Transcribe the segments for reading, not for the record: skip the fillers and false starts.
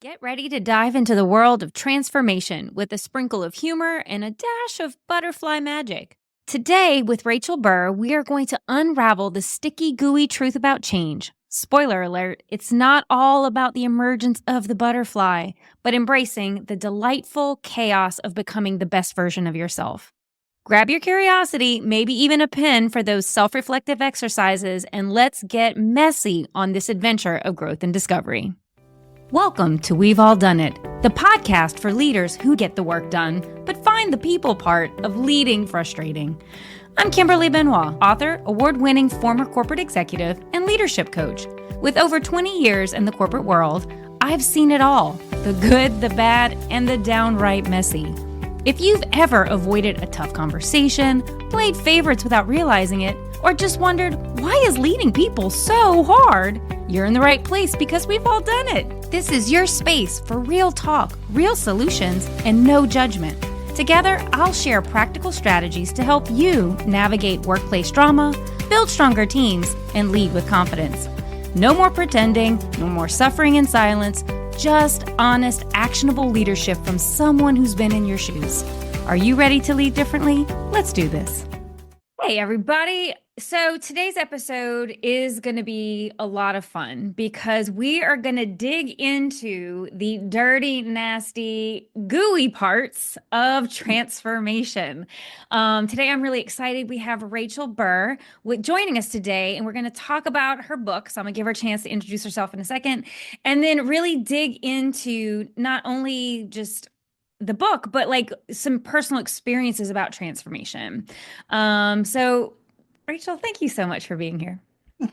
Get ready to dive into the world of transformation with a sprinkle of humor and a dash of butterfly magic. Today, with Rachel Burr, we are going to unravel the sticky, gooey truth about change. Spoiler alert, it's not all about the emergence of the butterfly, but embracing the delightful chaos of becoming the best version of yourself. Grab your curiosity, maybe even a pen for those self reflective exercises, and let's get messy on this adventure of growth and discovery. Welcome to We've All Done It, the podcast for leaders who get the work done, but find the people part of leading frustrating. I'm Kimberly Benoit, author, award-winning former corporate executive, and leadership coach. With over 20 years in the corporate world, I've seen it all, the good, the bad, and the downright messy. If you've ever avoided a tough conversation, played favorites without realizing it, or just wondered, why is leading people so hard? You're in the right place because we've all done it. This is your space for real talk, real solutions, and no judgment. Together, I'll share practical strategies to help you navigate workplace drama, build stronger teams, and lead with confidence. No more pretending, no more suffering in silence, just honest, actionable leadership from someone who's been in your shoes. Are you ready to lead differently? Let's do this. Hey, everybody. So today's episode is going to be a lot of fun because we are going to dig into the dirty, nasty, gooey parts of transformation. Today, I'm really excited. We have Rachel Burr joining us today, and we're going to talk about her book. So I'm going to give her a chance to introduce herself in a second, and then really dig into not only just the book, but like some personal experiences about transformation. So Rachel, thank you so much for being here.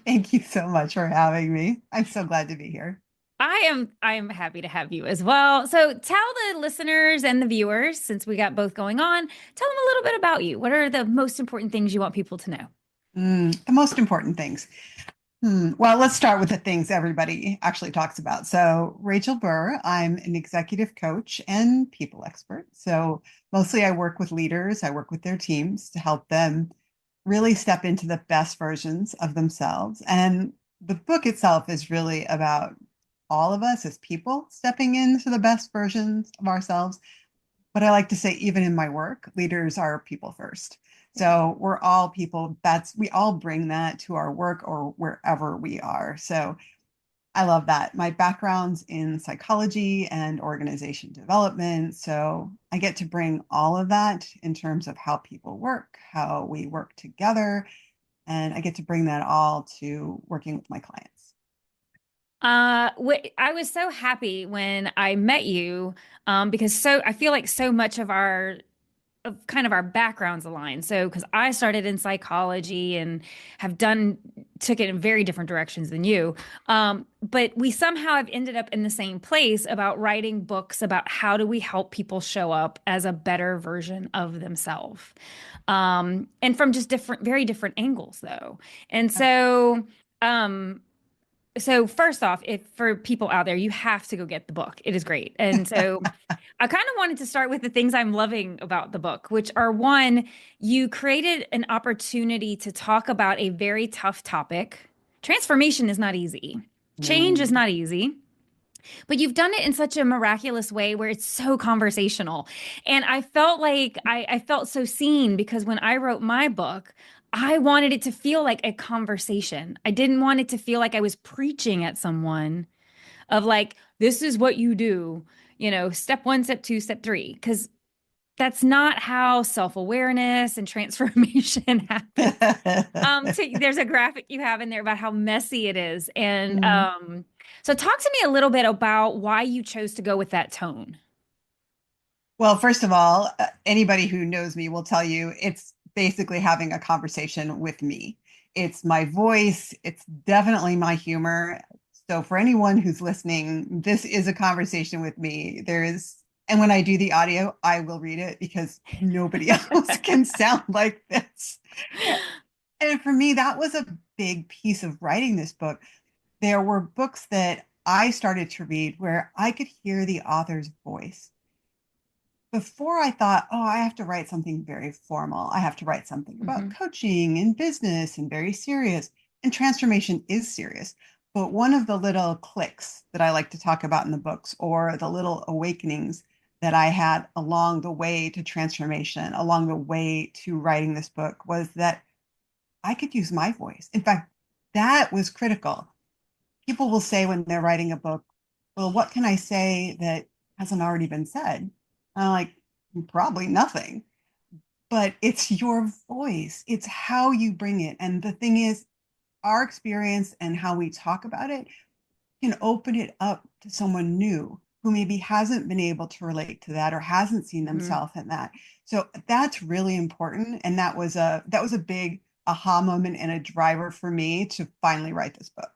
Thank you so much for having me. I'm so glad to be here. I am happy to have you as well. So tell the listeners and the viewers, since we got both going on, tell them a little bit about you. What are the most important things you want people to know? The most important things. Well, let's start with the things everybody actually talks about. So, Rachel Burr, I'm an executive coach and people expert. So, mostly I work with leaders, I work with their teams to help them really step into the best versions of themselves. And the book itself is really about all of us as people stepping into the best versions of ourselves. But I like to say, even in my work, leaders are people first. So we're all people. We all bring that to our work or wherever we are. So I love that. My background's in psychology and organization development. So I get to bring all of that in terms of how people work, how we work together. And I get to bring that all to working with my clients. I was so happy when I met you, because I feel like so much of our backgrounds align. So, because I started in psychology and took it in very different directions than you. But we somehow have ended up in the same place about writing books about how do we help people show up as a better version of themselves. And from just very different angles though. And um, so first off, if for people out there, you have to go get the book. It is great. And so I kind of wanted to start with the things I'm loving about the book, which are one, you created an opportunity to talk about a very tough topic. Transformation is not easy. Change is Mm. not easy. But you've done it in such a miraculous way where it's so conversational. And I felt like I felt so seen because when I wrote my book, I wanted it to feel like a conversation. I didn't want it to feel like I was preaching at someone of like, this is what you do, step one, step two, step three. Because that's not how self-awareness and transformation happens. There's a graphic you have in there about how messy it is. And Mm. so talk to me a little bit about why you chose to go with that tone. Well, first of all, anybody who knows me will tell you it's basically having a conversation with me. It's my voice, it's definitely my humor. So, for anyone who's listening, this is a conversation with me. And when I do the audio, I will read it because nobody else can sound like this. And for me, that was a big piece of writing this book. There were books that I started to read where I could hear the author's voice before. I thought, oh, I have to write something very formal. I have to write something about Hmm. coaching and business and very serious. And transformation is serious. But one of the little clicks that I like to talk about in the books, or the little awakenings that I had along the way to transformation, along the way to writing this book, was that I could use my voice. In fact, that was critical. People will say when they're writing a book, well, what can I say that hasn't already been said? And I'm like, probably nothing. But it's your voice, it's how you bring it. And the thing is, our experience and how we talk about it can open it up to someone new who maybe hasn't been able to relate to that or hasn't seen Mhm. themselves in that. So that's really important. And that was a big aha moment and a driver for me to finally write this book.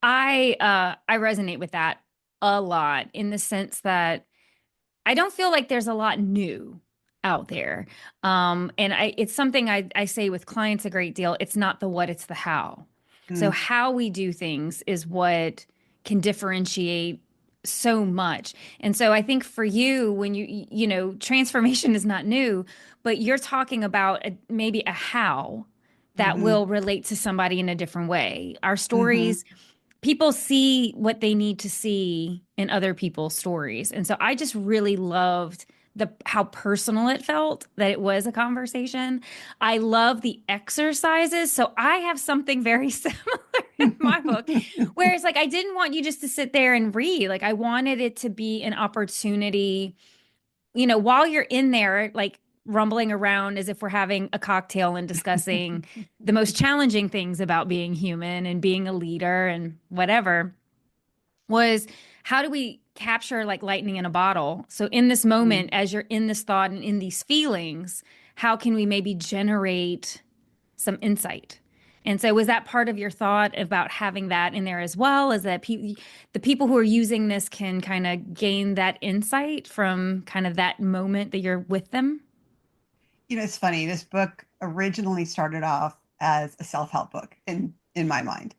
I resonate with that a lot in the sense that I don't feel like there's a lot new out there. And it's something I say with clients a great deal. It's not the what, it's the how. So Mm, how we do things is what can differentiate so much. And so I think for you, when transformation is not new, but you're talking about maybe a how that hmm will relate to somebody in a different way. Our hmm stories, people see what they need to see in other people's stories. And so I just really loved the how personal it felt that it was a conversation. I love the exercises. So I have something very similar in my book where it's like I didn't want you just to sit there and read. Like I wanted it to be an opportunity, while you're in there, like rumbling around as if we're having a cocktail and discussing the most challenging things about being human and being a leader and whatever, was how do we capture like lightning in a bottle? So, in this moment, as you're in this thought and in these feelings, how can we maybe generate some insight? And so, was that part of your thought about having that in there as well? Is that the people who are using this can kind of gain that insight from kind of that moment that you're with them? It's funny. This book originally started off as a self-help book in my mind,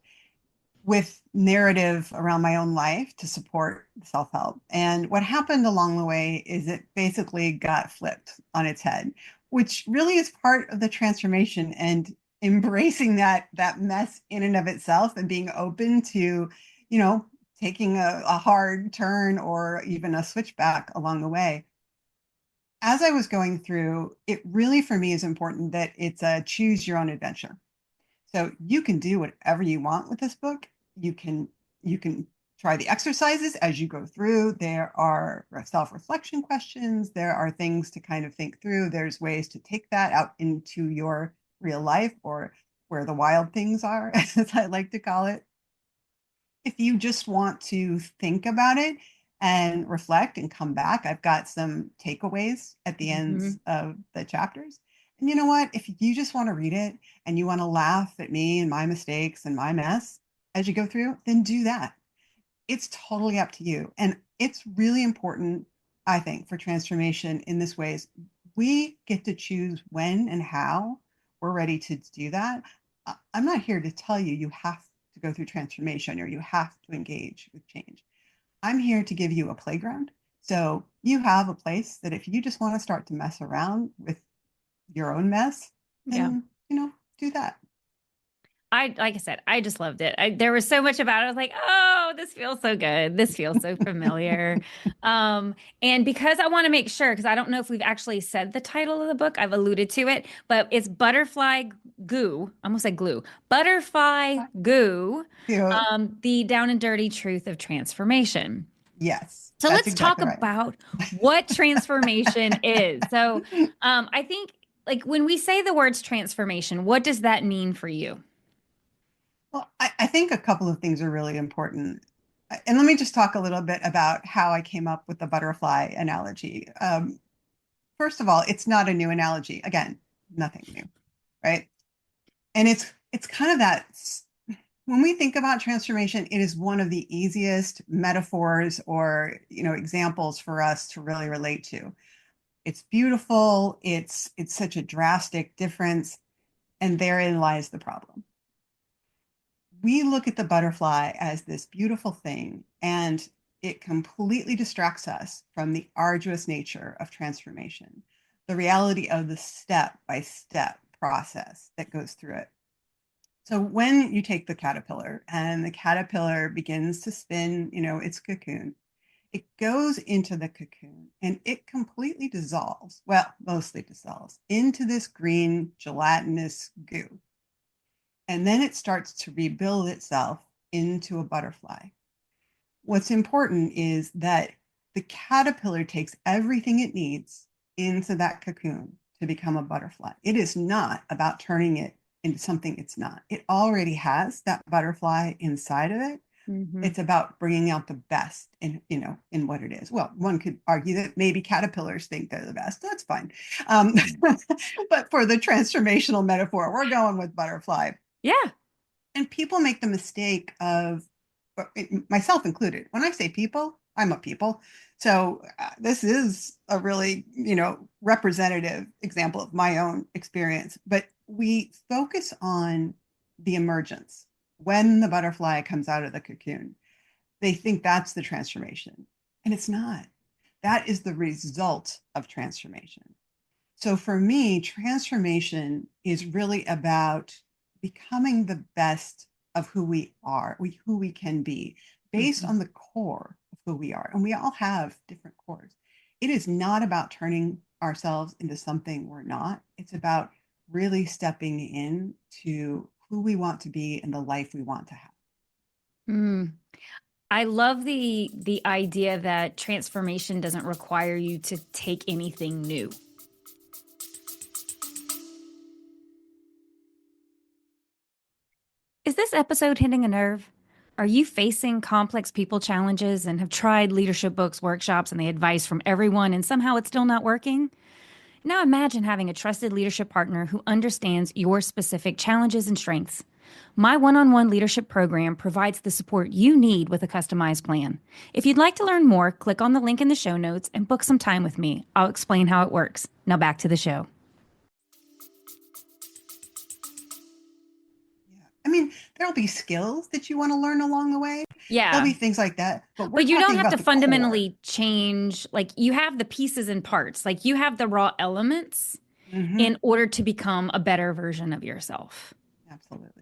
with narrative around my own life to support self-help. And what happened along the way is it basically got flipped on its head, which really is part of the transformation and embracing that mess in and of itself and being open to, you know, taking a hard turn or even a switchback along the way. As I was going through, it really for me is important that it's a choose your own adventure. So you can do whatever you want with this book. You can try the exercises as you go through. There are self-reflection questions. There are things to kind of think through. There's ways to take that out into your real life, or where the wild things are, as I like to call it. If you just want to think about it and reflect and come back, I've got some takeaways at the ends Hmm. of the chapters. And you know what? If you just want to read it and you want to laugh at me and my mistakes and my mess as you go through, then do that. It's totally up to you. And it's really important, I think, for transformation in this ways. We get to choose when and how we're ready to do that. I'm not here to tell you you have to go through transformation or you have to engage with change. I'm here to give you a playground. So you have a place that if you just want to start to mess around with your own mess, Yeah. then, do that. Like I said, I just loved it. There was so much about it. I was like, oh, this feels so good. This feels so familiar. Um, and because I want to make sure, because I don't know if we've actually said the title of the book, I've alluded to it, but it's Butterfly Goo. I almost said glue. Butterfly Goo, Cute. the down and dirty truth of transformation. Yes, So that's let's talk exactly right. about what transformation is. So I think like when we say the words transformation, what does that mean for you? Well, I think a couple of things are really important. And let me just talk a little bit about how I came up with the butterfly analogy. First of all, it's not a new analogy. Again, nothing new, right? And it's kind of that when we think about transformation, it is one of the easiest metaphors or examples for us to really relate to. It's beautiful. It's such a drastic difference, and therein lies the problem. We look at the butterfly as this beautiful thing, and it completely distracts us from the arduous nature of transformation, the reality of the step by step process that goes through it. So when you take the caterpillar and the caterpillar begins to spin, its cocoon, it goes into the cocoon and it completely dissolves, well, mostly dissolves into this green gelatinous goo. And then it starts to rebuild itself into a butterfly. What's important is that the caterpillar takes everything it needs into that cocoon to become a butterfly. It is not about turning it into something it's not. It already has that butterfly inside of it. Hmm. It's about bringing out the best in what it is. Well, one could argue that maybe caterpillars think they're the best. That's fine. Um, but for the transformational metaphor, we're going with butterfly. Yeah. And people make the mistake of, myself included. When I say people, I'm a people. So this is a really, representative example of my own experience. But we focus on the emergence when the butterfly comes out of the cocoon. They think that's the transformation, and it's not. That is the result of transformation. So for me, transformation is really about becoming the best of who we are, who we can be, based Hmm. on the core of who we are. And we all have different cores. It is not about turning ourselves into something we're not. It's about really stepping in to who we want to be and the life we want to have. Mm. I love the idea that transformation doesn't require you to take anything new. Is this episode hitting a nerve? Are you facing complex people challenges and have tried leadership books, workshops, and the advice from everyone, and somehow it's still not working? Now imagine having a trusted leadership partner who understands your specific challenges and strengths. My one on one leadership program provides the support you need with a customized plan. If you'd like to learn more, click on the link in the show notes and book some time with me. I'll explain how it works. Now back to the show. Yeah. I mean, there'll be skills that you want to learn along the way. There'll Yeah. be things like that, but we're But you don't talking have about to the core. fundamentally change, like, you have the pieces and parts, like, you have the raw elements Hmm. in order to become a better version of yourself. Absolutely.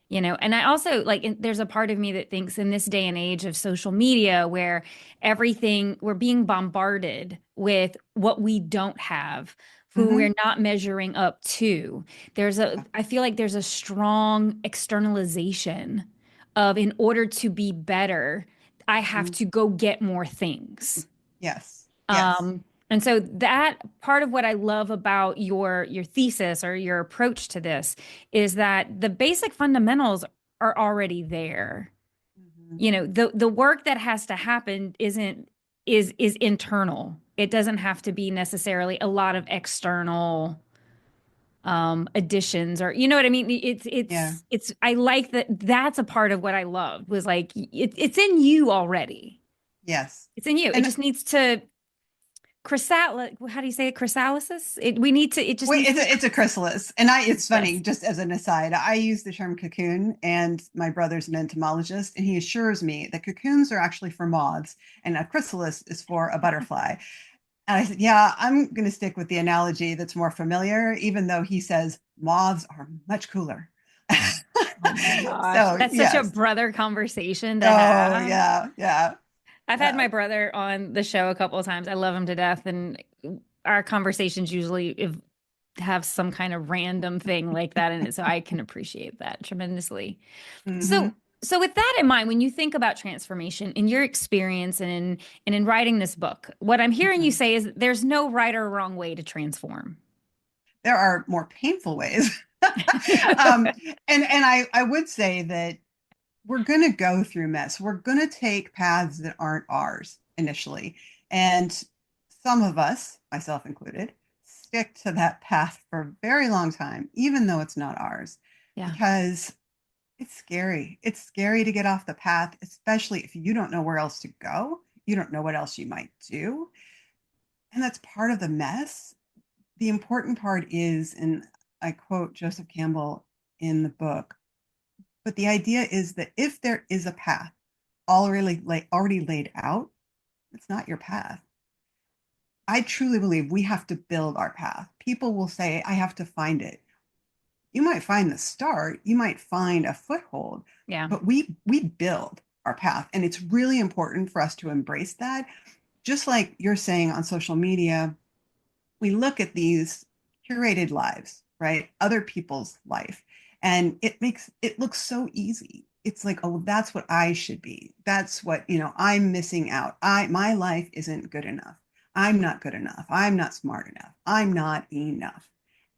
And I also like, there's a part of me that thinks in this day and age of social media where everything, we're being bombarded with what we don't have, who Hmm. we're not measuring up to. Yeah. I feel like there's a strong externalization of, in order to be better, I have Mhm. to go get more things. Yes. Yes. And so that part of what I love about your thesis or your approach to this is that the basic fundamentals are already there. Hmm. The work that has to happen is internal. It doesn't have to be necessarily a lot of external additions, or you know what I mean? Yeah. It's I like that. That's a part of what I loved, was like it's in you already. Yes. It's in you. It And just needs to how do you say it? Chrysalysis? It just wait, needs to it's a chrysalis. And it's funny, yes. just as an aside, I use the term cocoon, and my brother's an entomologist, and he assures me that cocoons are actually for moths and a chrysalis is for a butterfly. And I said, yeah, I'm going to stick with the analogy that's more familiar, even though he says moths are much cooler. Oh my gosh. So, That's such a yes. brother conversation to Oh, have. yeah, yeah, I've had yeah. my brother on the show a couple of times. I love him to death, and our conversations usually have some kind of random thing like that in it. So I can appreciate that tremendously. Hmm. So so with that in mind, when you think about transformation in your experience and in writing this book, what I'm hearing you Hmm. say is that there's no right or wrong way to transform. There are more painful ways. um, and I would say that we're going to go through mess. We're going to take paths that aren't ours initially. And some of us, myself included, stick to that path for a very long time, even though it's not ours, Yeah. because it's scary. It's scary to get off the path, especially if you don't know where else to go. You don't know what else you might do. And that's part of the mess. The important part is, and I quote Joseph Campbell in the book, but the idea is that if there is a path already laid out, it's not your path. I truly believe we have to build our path. People will say, I have to find it. You might find the start, you might find a foothold, Yeah. but we build our path. And it's really important for us to embrace that. Just like you're saying on social media, we look at these curated lives, right? Other people's life. And it makes it look so easy. It's like, oh, that's what I should be. That's what, I'm missing out. My life isn't good enough. I'm not good enough. I'm not smart enough. I'm not enough.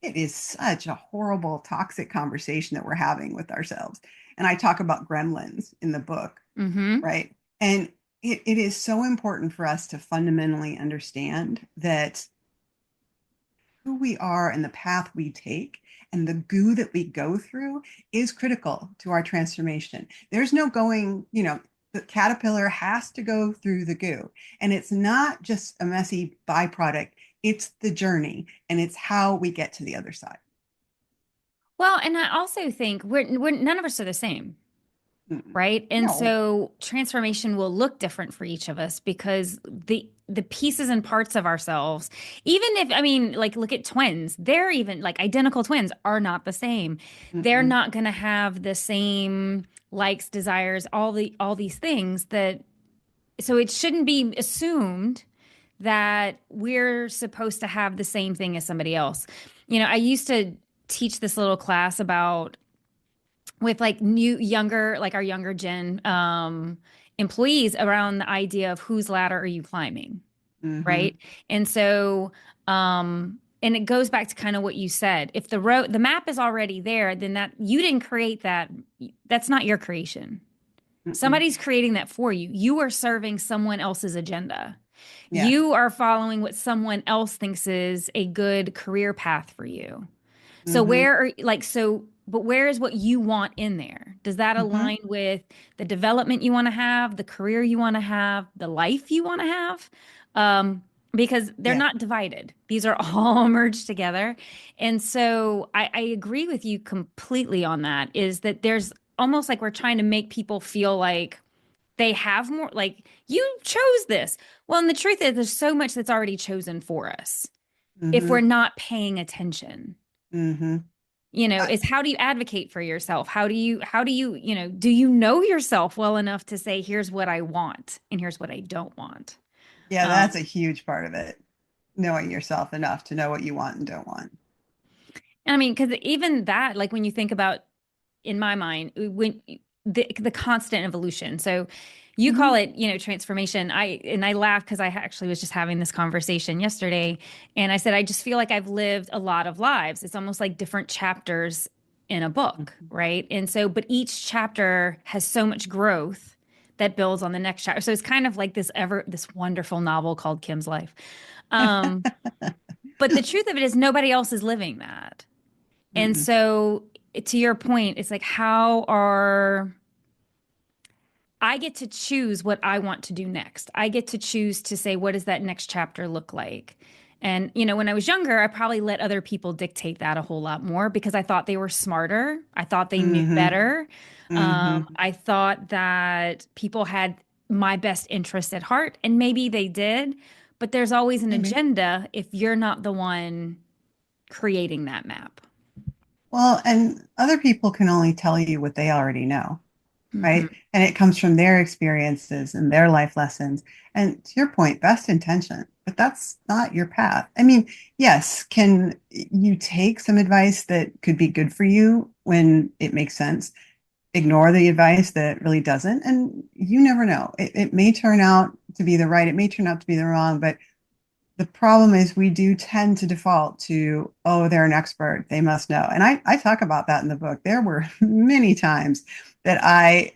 It is such a horrible, toxic conversation that we're having with ourselves. And I talk about gremlins in the book, Mm-hmm. right? And it is so important for us to fundamentally understand that who we are and the path we take and the goo that we go through is critical to our transformation. There's no going, the caterpillar has to go through the goo. And it's not just a messy byproduct, it's the journey and it's how we get to the other side. Well, and I also think we're none of us are the same. Mm-mm. Right? And No. so transformation will look different for each of us because the pieces and parts of ourselves, even if I mean, like look at twins, they're even like identical twins are not the same. They're Mm-mm. not going to have the same likes, desires, all these things that so it shouldn't be assumed that we're supposed to have the same thing as somebody else. I used to teach this little class about with like like our younger gen employees around the idea of whose ladder are you climbing, Mm-hmm. right? And so and it goes back to kind of what you said. If the map is already there, then that you didn't create that. That's not your creation. Mm-mm. Somebody's creating that for you. You are serving someone else's agenda. Yes. You are following what someone else thinks is a good career path for you. So Mm-hmm. but where is what you want in there? Does that Mm-hmm. align with the development you want to have, the career you want to have, the life you want to have? Because they're Yeah. not divided. These are all merged together. And so I agree with you completely on that, is that there's almost like we're trying to make people feel like they have more, like you chose this. Well, and the truth is there's so much that's already chosen for us if we're Mm-hmm. not paying attention. Mm-hmm. Is how do you advocate for yourself? Do you know yourself well enough to say, here's what I want and here's what I don't want? Yeah, Um, that's a huge part of it. Knowing yourself enough to know what you want and don't want. and I mean, because even that, like when you think about, in my mind, when the constant evolution. So you call Mm-hmm. it, transformation. I laugh because I actually was just having this conversation yesterday, and I said I just feel like I've lived a lot of lives. It's almost like different chapters in a book, Mm-hmm. right? And so, but each chapter has so much growth that builds on the next chapter. So it's kind of like this wonderful novel called Kim's Life. Um, but the truth of it is nobody else is living that. And Mm-mm. so, to your point, it's like, how are I get to choose what I want to do next? I get to choose to say, what does that next chapter look like? And, when I was younger, I probably let other people dictate that a whole lot more because I thought they were smarter. I thought they knew Mm-hmm. better. Mm-hmm. I thought that people had my best interest at heart, and maybe they did, but there's always an Maybe. agenda if you're not the one creating that map. Well, and other people can only tell you what they already know, Hmm. right? And it comes from their experiences and their life lessons. And to your point, best intention, but that's not your path. I mean, yes, can you take some advice that could be good for you when it makes sense? Ignore the advice that really doesn't. And you never know. It may turn out to be the right, it may turn out to be the wrong, but the problem is we do tend to default to, oh, they're an expert, they must know. And I talk about that in the book. There were many times that I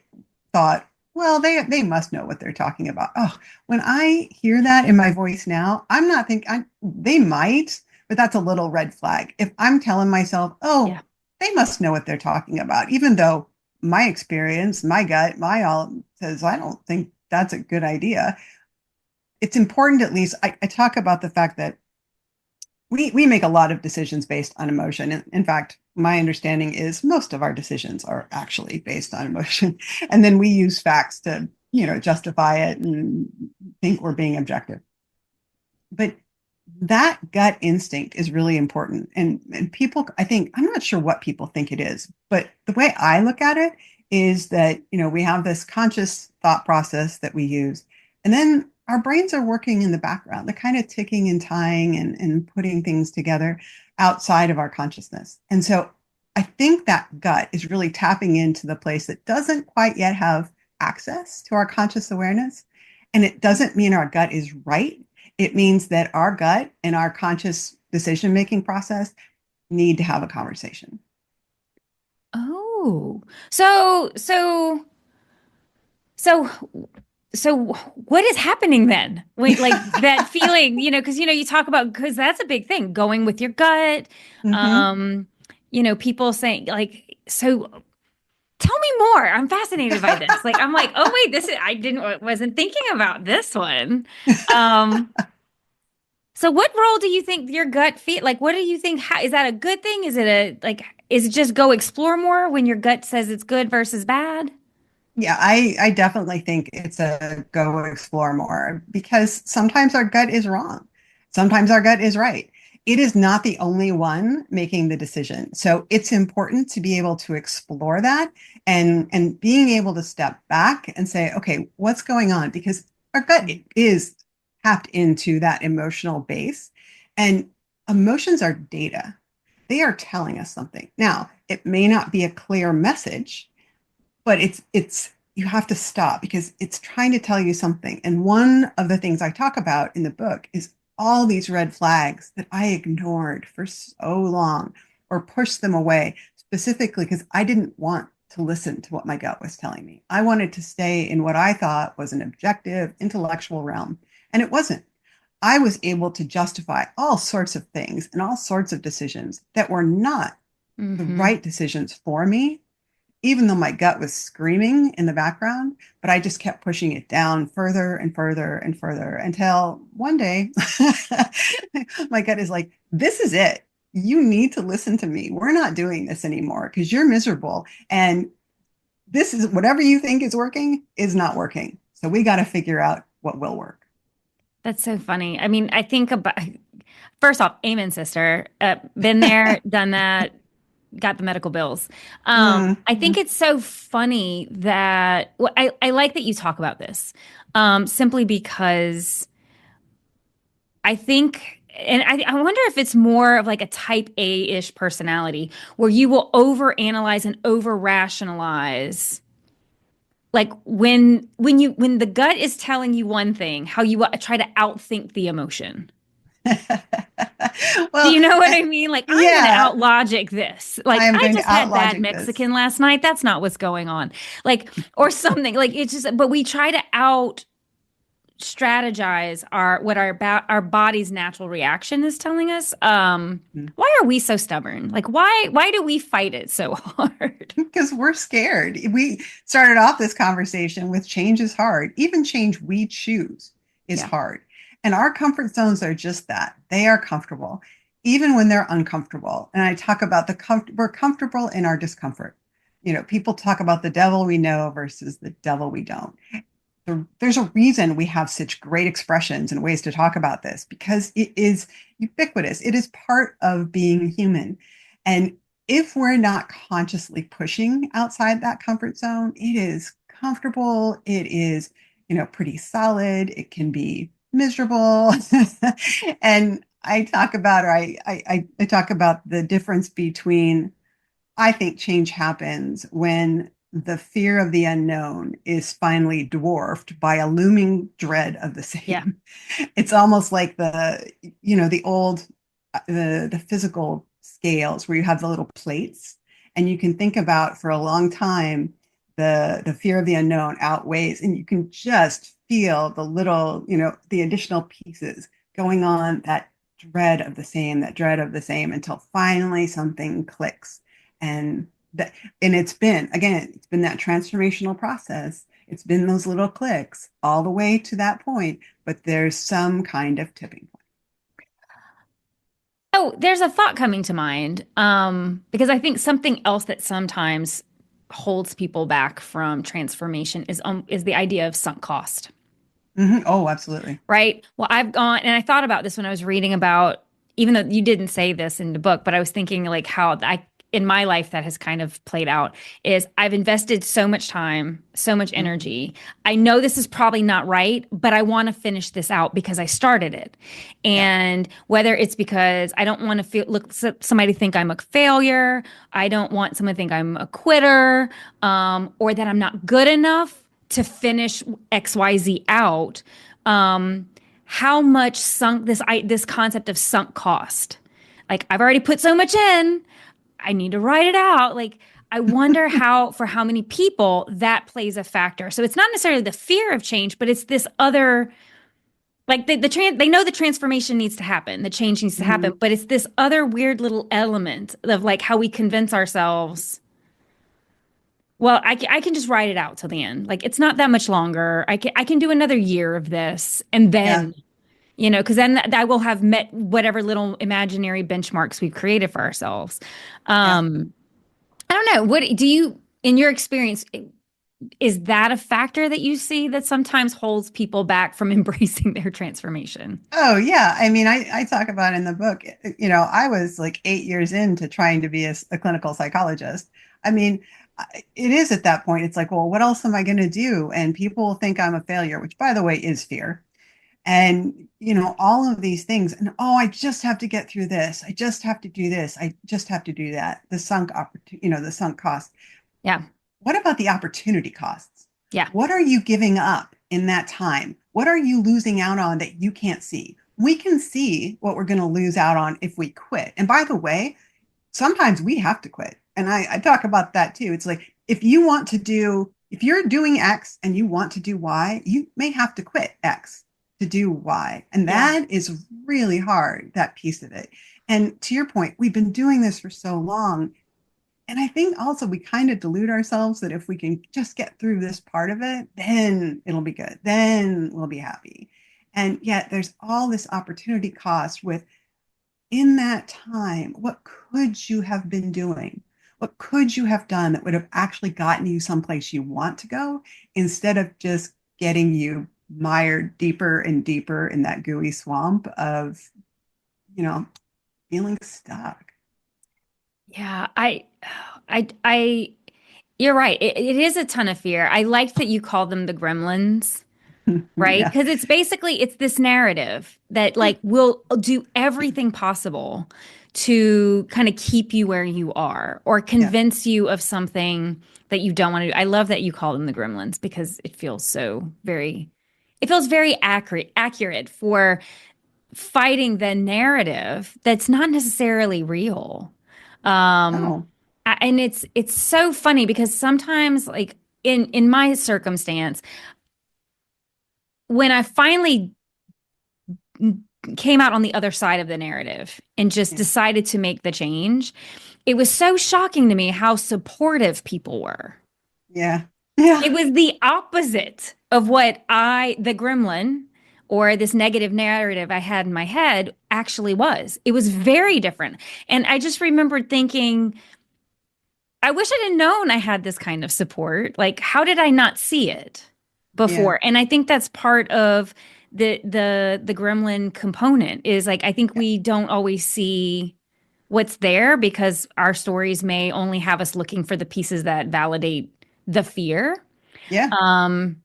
thought, well, they must know what they're talking about. Oh, when I hear that in my voice now, I'm not thinking they might, but that's a little red flag. If I'm telling myself, oh, Yeah. they must know what they're talking about, even though my experience, my gut, my all says I don't think that's a good idea. It's important, at least I talk about the fact that we make a lot of decisions based on emotion. In fact, my understanding is most of our decisions are actually based on emotion. And then we use facts to, justify it and think we're being objective. But that gut instinct is really important. And people, I think, I'm not sure what people think it is, but the way I look at it is that, we have this conscious thought process that we use, and then our brains are working in the background. They're kind of ticking and tying and putting things together outside of our consciousness. And so I think that gut is really tapping into the place that doesn't quite yet have access to our conscious awareness. And it doesn't mean our gut is right. It means that our gut and our conscious decision making process need to have a conversation. Oh, so, so, so, so what is happening then? Wait, like that feeling, because, you talk about, because that's a big thing, going with your gut. Hmm. Um, people saying like, so tell me more. I'm fascinated by this. Like, I'm like, oh wait, wasn't thinking about this one. Um, so what role do you think your gut feel like? What do you think? Is that a good thing? Is it just go explore more when your gut says it's good versus bad? Yeah, I definitely think it's a go explore more because sometimes our gut is wrong. Sometimes our gut is right. It is not the only one making the decision. So it's important to be able to explore that and being able to step back and say, okay, what's going on? Because our gut is tapped into that emotional base, and emotions are data. They are telling us something. Now, it may not be a clear message, but it's you have to stop because it's trying to tell you something. And one of the things I talk about in the book is all these red flags that I ignored for so long or pushed them away, specifically because I didn't want to listen to what my gut was telling me. I wanted to stay in what I thought was an objective intellectual realm, and it wasn't. I was able to justify all sorts of things and all sorts of decisions that were not the Hmm. right decisions for me, even though my gut was screaming in the background, but I just kept pushing it down further and further and further until one day my gut is like, this is it. You need to listen to me. We're not doing this anymore because you're miserable. And this is whatever you think is working is not working. So we got to figure out what will work. That's so funny. I mean, I think about first off, amen, sister. Been there, done that, got the medical bills. I think Mm-hmm. it's so funny that well, I like that you talk about this, simply because I think, and I wonder if it's more of like a type A-ish personality where you will overanalyze and over rationalize. Like when the gut is telling you one thing, how you try to outthink the emotion. Do Well, you know what I mean? Like, I'm going to yeah, out logic this. I Like, am I going to just had bad outlogic this. Mexican last night. That's not what's going on. Like, or something. Like, it's just, but we try to out strategize our body's natural reaction is telling us. Why are we so stubborn? Like, why do we fight it so hard? Because we're scared. We started off this conversation with change is hard. Even change we choose is Yeah. hard. And our comfort zones are just that. They are comfortable, even when they're uncomfortable. And I talk about we're comfortable in our discomfort. People talk about the devil we know versus the devil we don't. There's a reason we have such great expressions and ways to talk about this because it is ubiquitous. It is part of being human. And if we're not consciously pushing outside that comfort zone, it is comfortable. It is, pretty solid. It can be miserable. And I talk about, or I talk about the difference between I think change happens when the fear of the unknown is finally dwarfed by a looming dread of the Yeah. same. It's almost like the old, the physical scales where you have the little plates, and you can think about for a long time the fear of the unknown outweighs, and you can just feel the little, the additional pieces going on that dread of the same until finally something clicks and that and it's been that transformational process. It's been those little clicks all the way to that point, but there's some kind of tipping point. Oh, there's a thought coming to mind, because I think something else that sometimes holds people back from transformation is the idea of sunk cost. Oh, absolutely. right? Well, I've gone and I thought about this when I was reading about, even though you didn't say this in the book, but I was thinking like how I, in my life, that has kind of played out is I've invested so much time, so much Mhm. energy. I know this is probably not right, but I want to finish this out because I started it. Yeah. And whether it's because I don't want to feel, look, somebody think I'm a failure, I don't want someone to think I'm a quitter, or that I'm not good enough to finish XYZ out. um, how much sunk this concept of sunk cost. Like I've already put so much in, I need to write it out. Like I wonder how for how many people that plays a factor. So it's not necessarily the fear of change, but it's this other like they know the transformation needs to happen, the change needs to happen, Mhm. but it's this other weird little element of like how we convince ourselves, well, I can just write it out till the end. Like it's not that much longer. I can do another year of this and Yeah. then because then I will have met whatever little imaginary benchmarks we've created for ourselves. Yeah. I don't know. What do you, in your experience, is that a factor that you see that sometimes holds people back from embracing their transformation? Oh, yeah. I mean, I talk about in the book, I was like 8 years into trying to be a clinical psychologist. I mean, it is at that point, it's like, well, what else am I going to do? And people think I'm a failure, which, by the way, is fear. And, all of these things. And, oh, I just have to get through this. I just have to do this. I just have to do that. The sunk opportunity, the sunk cost. Yeah. What about the opportunity costs? Yeah. What are you giving up in that time? What are you losing out on that you can't see? We can see what we're going to lose out on if we quit. And by the way, sometimes we have to quit. And I talk about that too. It's like if you're doing X and you want to do Y, you may have to quit X to do Y. And Yeah. that is really hard, that piece of it. And to your point, we've been doing this for so long, and I think also we kind of delude ourselves that if we can just get through this part of it, then it'll be good. Then we'll be happy. And yet there's all this opportunity cost with in that time, what could you have been doing? What could you have done that would have actually gotten you someplace you want to go instead of just getting you mired deeper and deeper in that gooey swamp of, you know, feeling stuck? Yeah. I, you're right. It is a ton of fear. I liked that you called them the gremlins, right? Yeah. Because it's this narrative that like will do everything possible to kind of keep you where you are or Yeah. convince you of something that you don't want to do. I love that you call them the gremlins because it feels very accurate for fighting the narrative that's not necessarily real. Um, No. and it's so funny because sometimes like in my circumstance, when I finally came out on the other side of the narrative and just Yeah. decided to make the change, it was so shocking to me how supportive people were. Yeah. Yeah. It was the opposite of what the gremlin or this negative narrative I had in my head actually was. It was very different. And I just remembered thinking, I wish I'd have known I had this kind of support. Like, how did I not see it Yeah. before? And I think that's part of the gremlin component is like I think Yeah. we don't always see what's there because our stories may only have us looking for the pieces that validate the fear. Yeah. Um,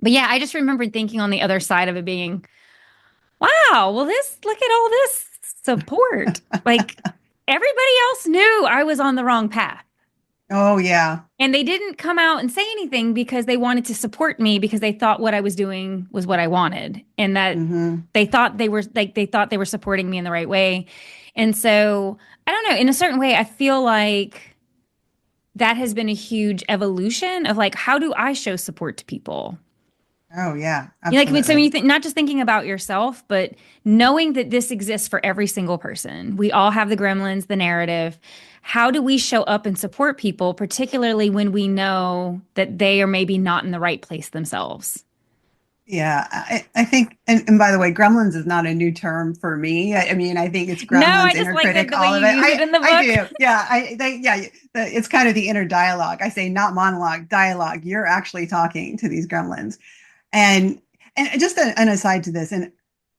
but yeah, I just remembered thinking on the other side of it being, wow, well, look at all this support. Like everybody else knew I was on the wrong path. Oh, yeah. And they didn't come out and say anything because they wanted to support me because they thought what I was doing was what I wanted and that Hmm. they thought they were supporting me in the right way. And so, I don't know, in a certain way I feel like that has been a huge evolution of like how do I show support to people? Oh, yeah. Like when Absolutely. you think not just thinking about yourself, but knowing that this exists for every single person. We all have the gremlins, the narrative. How do we show up and support people, particularly when we know that they are maybe not in the right place themselves? Yeah. I think, and by the way, gremlins is not a new term for me. I mean, I think it's No, gremlins, I just inner like critic, the way all of you it. use it in the I book. do. Yeah. It's kind of the inner dialogue. I say not monologue, dialogue. You're actually talking to these gremlins. And And just an aside to this, and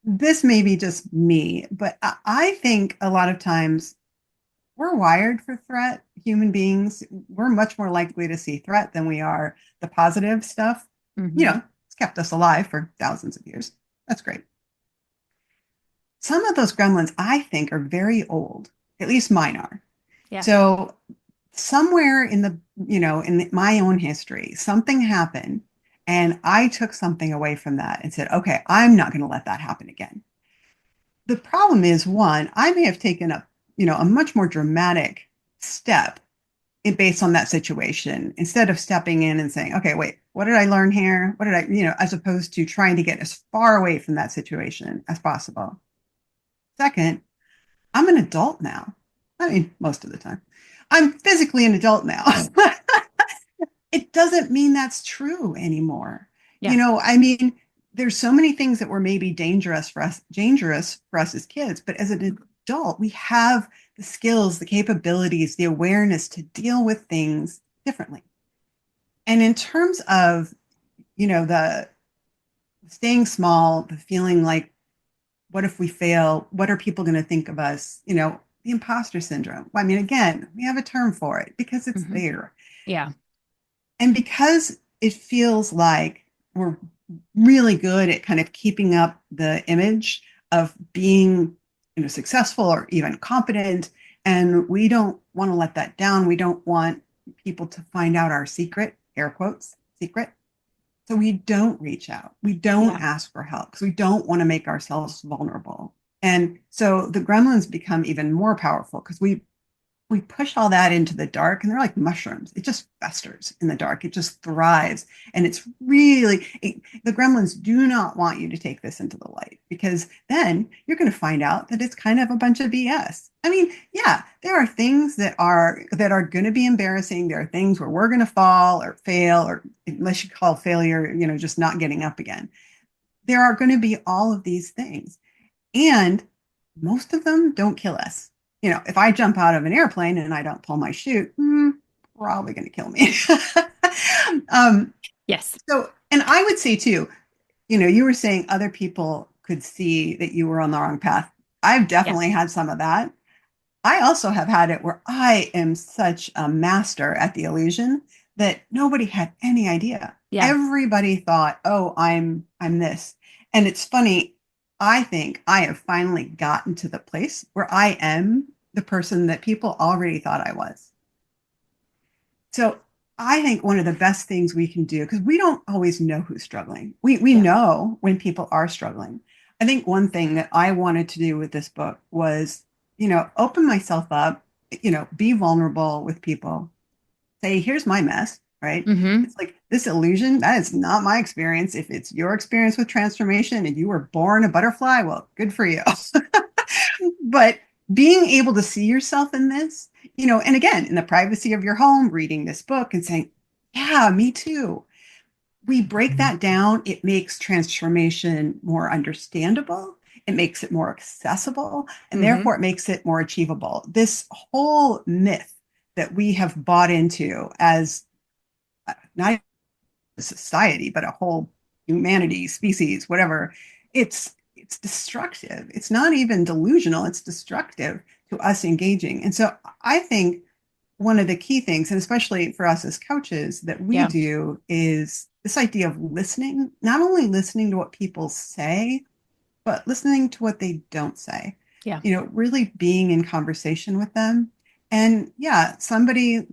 this may be just me, but I think a lot of times we're wired for threat. Human beings, we're much more likely to see threat than we are the positive stuff. Hmm. It's kept us alive for thousands of years. That's great. Some of those gremlins, I think, are very old. At least mine are. Yeah. So somewhere in my own history, something happened, and I took something away from that and said, okay, I'm not going to let that happen again. The problem is, one, I may have taken a much more dramatic step based on that situation instead of stepping in and saying, okay, wait, what did I learn here? What did I, as opposed to trying to get as far away from that situation as possible. Second, I'm an adult now. I mean, most of the time. I'm physically an adult now. It doesn't mean that's true anymore. Yeah. I mean, there's so many things that were maybe dangerous for us as kids, but as an adult, we have the skills, the capabilities, the awareness to deal with things differently. And in terms of, the staying small, the feeling like, what if we fail? What are people going to think of us? The imposter syndrome. I mean, again, we have a term for it because it's Hmm. there. Yeah. And because it feels like we're really good at kind of keeping up the image of being, successful or even competent, and we don't want to let that down. We don't want people to find out our secret, air quotes, secret. So we don't reach out. We don't Yeah. ask for help because we don't want to make ourselves vulnerable. And so the gremlins become even more powerful because we push all that into the dark, and they're like mushrooms. It just festers in the dark. It just thrives. And the gremlins do not want you to take this into the light, because then you're going to find out that it's kind of a bunch of BS. I mean, yeah, there are things that are going to be embarrassing. There are things where we're going to fall or fail, or unless you call failure, just not getting up again. There are going to be all of these things. And most of them don't kill us. If I jump out of an airplane and I don't pull my chute, probably going to kill me. um, Yes. and I would say too, you were saying other people could see that you were on the wrong path. I've Yeah. definitely had some of that. I also have had it where I am such a master at the illusion that nobody had any idea. Yeah. Everybody thought, "Oh, I'm this." And it's funny, I think I have finally gotten to the place where I am the person that people already thought I was. So I think one of the best things we can do, because we don't always know who's struggling. We Yeah. know when people are struggling. I think one thing that I wanted to do with this book was, open myself up, be vulnerable with people, say, here's my mess, right? Hmm. It's like this illusion, that is not my experience. If it's your experience with transformation and you were born a butterfly, well, good for you. But being able to see yourself in this, and again, in the privacy of your home, reading this book and saying, yeah, me too. We break that down. It makes transformation more understandable. It makes it more accessible, and Hmm. therefore it makes it more achievable. This whole myth that we have bought into as not a society, but a whole humanity, species, whatever, it's destructive. It's not even delusional. It's destructive to us engaging. And so I think one of the key things, and especially for us as coaches, that we Yeah. do is this idea of listening, not only listening to what people say, but listening to what they don't say, Yeah. really being in conversation with them. And yeah, somebody,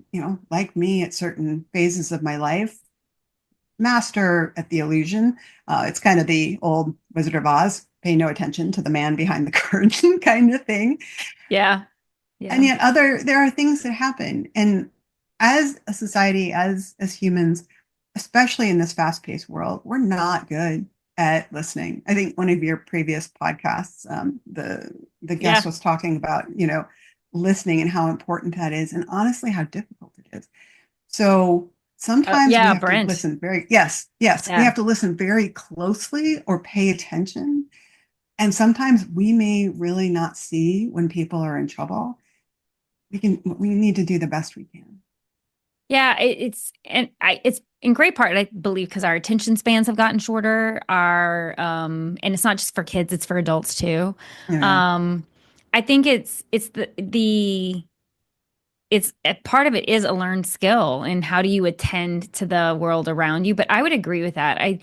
like me at certain phases of my life, master at the illusion. It's kind of the old Wizard of Oz, pay no attention to the man behind the curtain kind of thing. Yeah. And Yeah. yet there are things that happen. And as a society, as humans, especially in this fast-paced world, we're not good at listening. I think one of your previous podcasts, the guest Yeah. was talking about, listening and how important that is, and honestly, how difficult it is. So sometimes we Yeah. have to Brent. listen yes, we Yeah. have to listen very closely or pay attention. And sometimes we may really not see when people are in trouble. We need to do the best we can. Yeah, it's in great part, I believe, because our attention spans have gotten shorter. And it's not just for kids, it's for adults too. Yeah. Um, I think it's the it's a part of it is a learned skill and how do you attend to the world around you. But I would agree with that.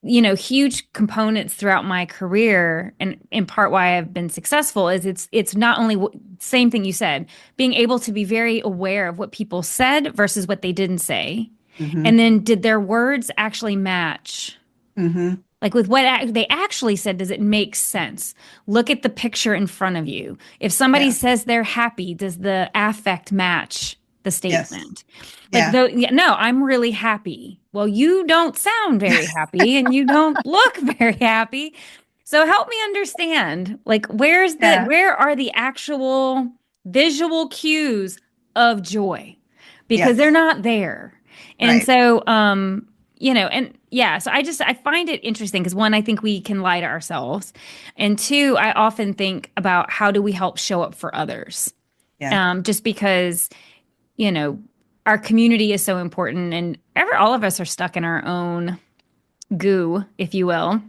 Huge components throughout my career and in part why I've been successful is it's not only same thing you said, being able to be very aware of what people said versus what they didn't say. Mm-hmm. And then did their words actually match? Mm-hmm. Like with what they actually said, does it make sense? Look at the picture in front of you. If somebody Yeah. says they're happy, does the affect match the Yes. statement? Like, Yeah. though, yeah, no, I'm really happy. Well, you don't sound very happy and you don't look very happy. So help me understand, like, Yeah. where are the actual visual cues of joy? Because they're Yes. not there. And Right. so, and yeah, so I find it interesting because one, I think we can lie to ourselves. And two, I often think about how do we help show up for others? Yeah. Just because, you know, our community is so important and all of us are stuck in our own goo, if you will.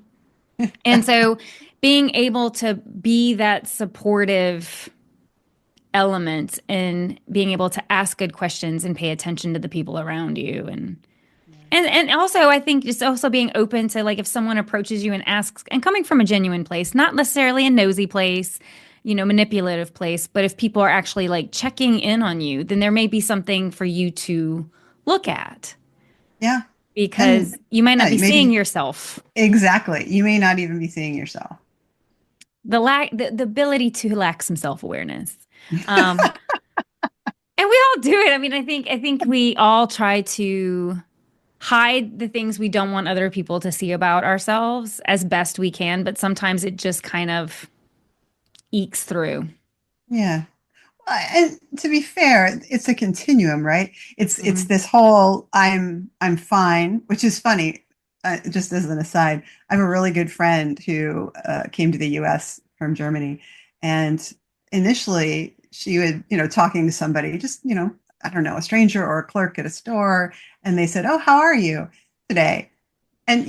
And so being able to be that supportive element and being able to ask good questions and pay attention to the people around you Yeah. and also I think just also being open to like if someone approaches you and asks and coming from a genuine place, not necessarily a nosy place, manipulative place, but if people are actually like checking in on you, then there may be something for you to look at Yeah. because And you might not yeah, be seeing maybe yourself. exactly. You may not even be seeing yourself. The ability to lack some self-awareness. Um, and we all do it. I mean, I think we all try to hide the things we don't want other people to see about ourselves as best we can, but sometimes it just kind of ekes through. Yeah. And to be fair, it's a continuum, right? It's Mhm. this whole I'm fine, which is funny. Just as an aside, I have a really good friend who came to the U.S. from Germany, and initially she would, talking to somebody, just I don't know, a stranger or a clerk at a store, and they said, "Oh, how are you today?" And,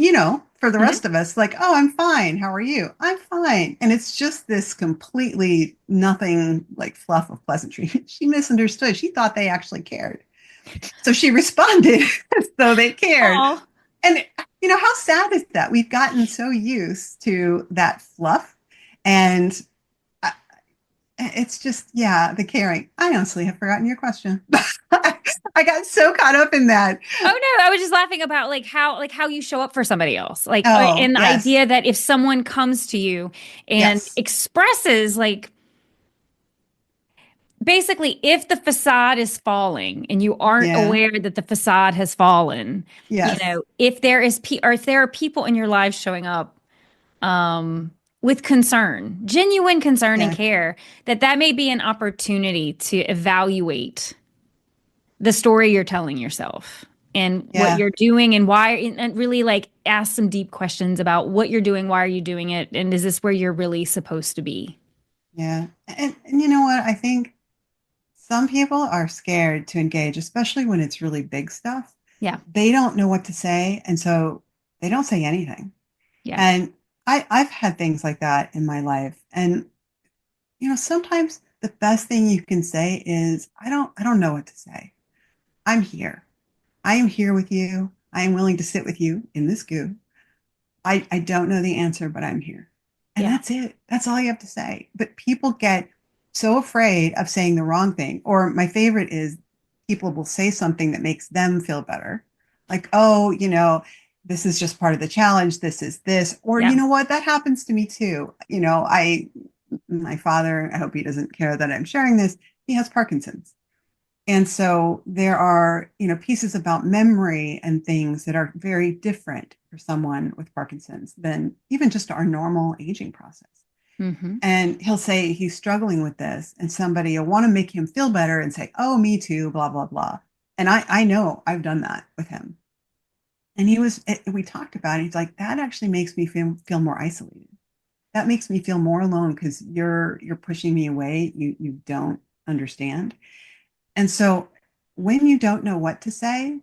for the Mhm. rest of us, like, oh, I'm fine. How are you? I'm fine. And it's just this completely nothing like fluff of pleasantry. She misunderstood. She thought they actually cared. So she responded as though they cared. Oh, And, how sad is that? We've gotten so used to that fluff. And it's just, yeah, the caring. I honestly have forgotten your question. I got so caught up in that. oh no, I was just laughing about like how you show up for somebody else. Like Oh, and the yes. idea that if someone comes to you and Yes. expresses like basically if the facade is falling and you aren't Yeah. aware that the facade has fallen, Yes. if there is or if there are people in your life showing up with concern, genuine concern and Yeah. care, that may be an opportunity to evaluate the story you're telling yourself and what Yeah. you're doing and why, and really like ask some deep questions about what you're doing, why are you doing it, and is this where you're really supposed to be? Yeah. And you know what? I think some people are scared to engage, especially when it's really big stuff. Yeah, They don't know what to say. And so they don't say anything. yeah, And I've had things like that in my life. And, sometimes the best thing you can say is, I don't know what to say. I'm here. I am here with you. I am willing to sit with you in this goo. I don't know the answer, but I'm here. And yeah, that's it. That's all you have to say. But people get so afraid of saying the wrong thing. Or my favorite is people will say something that makes them feel better. Like, oh, this is just part of the challenge. This is this. Or, yeah, what? That happens to me too. My father, I hope he doesn't care that I'm sharing this, he has Parkinson's. And so there are, pieces about memory and things that are very different for someone with Parkinson's than even just our normal aging process. hmm, And he'll say he's struggling with this, and somebody will want to make him feel better and say, "Oh, me too," blah blah blah. And I know I've done that with him. And we talked about it. He's like, that actually makes me feel more isolated. That makes me feel more alone because you're pushing me away. You don't understand. And so when you don't know what to say,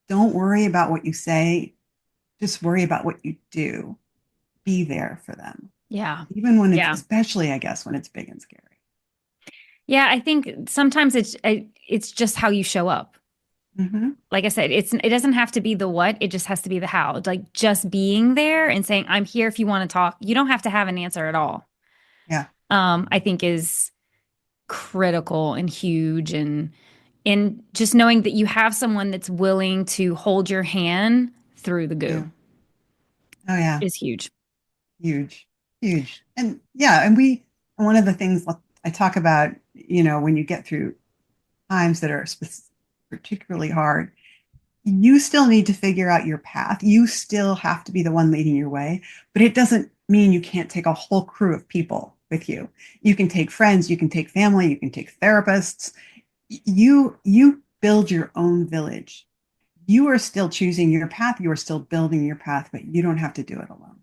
don't worry about what you say. Just worry about what you do. Be there for them, Yeah. even when Yeah. especially, I guess, when it's big and scary. Yeah, I think sometimes it's just how you show up. Hmm. Like I said, it doesn't have to be the what, it just has to be the how. Like just being there and saying, I'm here if you want to talk. You don't have to have an answer at all. Yeah, I think is critical and huge and just knowing that you have someone that's willing to hold your hand through the yeah. goo Oh, yeah. is huge. Huge, huge. And yeah, and one of the things I talk about, when you get through times that are particularly hard, you still need to figure out your path. You still have to be the one leading your way, but it doesn't mean you can't take a whole crew of people with you. You can take friends, you can take family, you can take therapists. You build your own village. You are still choosing your path, you are still building your path, but you don't have to do it alone.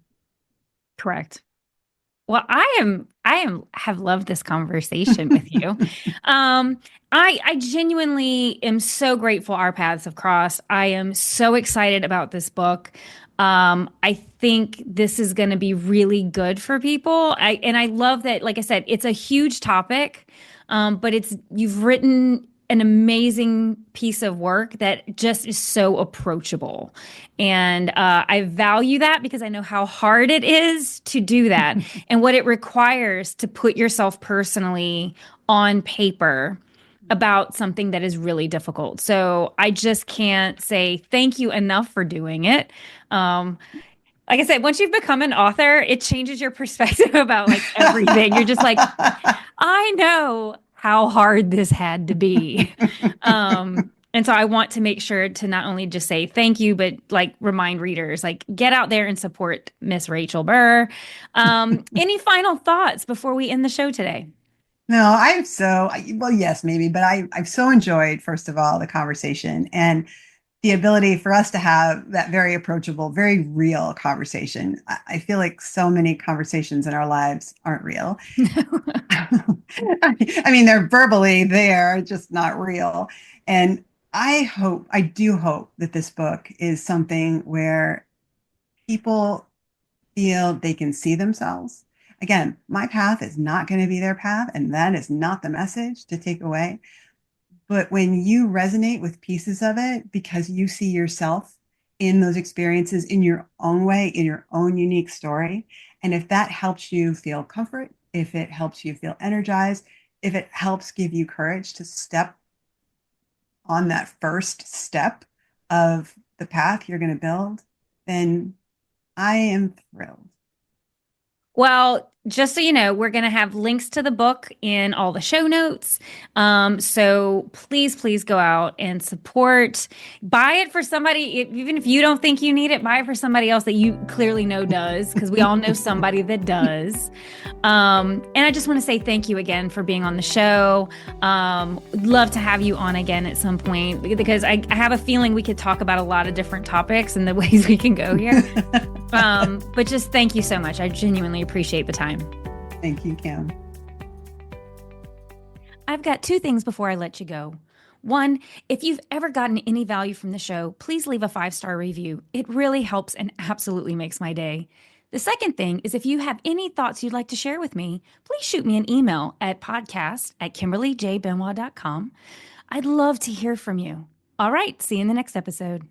Correct. Well, I have loved this conversation with you. I genuinely am so grateful our paths have crossed. I am so excited about this book. I think this is going to be really good for people. I love that, like I said, it's a huge topic, but you've written an amazing piece of work that just is so approachable. And I value that because I know how hard it is to do that and what it requires to put yourself personally on paper about something that is really difficult. So I just can't say thank you enough for doing it. Um, like I said, once you've become an author, it changes your perspective about like everything. You're just like, I know how hard this had to be. And so I want to make sure to not only just say thank you, but like remind readers, like get out there and support Miss Rachel Burr. Any final thoughts before we end the show today? No, well, yes, maybe, but I've so enjoyed, first of all, the conversation and the ability for us to have that very approachable, very real conversation. I feel like so many conversations in our lives aren't real. I mean, they're verbally there, just not real. And I do hope that this book is something where people feel they can see themselves. Again, my path is not going to be their path, and that is not the message to take away. But when you resonate with pieces of it because you see yourself in those experiences in your own way, in your own unique story, and if that helps you feel comfort, if it helps you feel energized, if it helps give you courage to step on that first step of the path you're going to build, then I am thrilled. Well, just so you know, we're going to have links to the book in all the show notes. So please go out and support. Buy it for somebody, even if you don't think you need it, buy it for somebody else that you clearly know does, because we all know somebody that does. And I just want to say thank you again for being on the show. Would love to have you on again at some point because I have a feeling we could talk about a lot of different topics and the ways we can go here. But just thank you so much. I genuinely appreciate the time. Thank you, Kim. I've got two things before I let you go. One, if you've ever gotten any value from the show, please leave a 5-star review. It really helps and absolutely makes my day. The second thing is if you have any thoughts you'd like to share with me, please shoot me an email at podcast@KimberlyJBenoit.com. I'd love to hear from you. All right, see you in the next episode.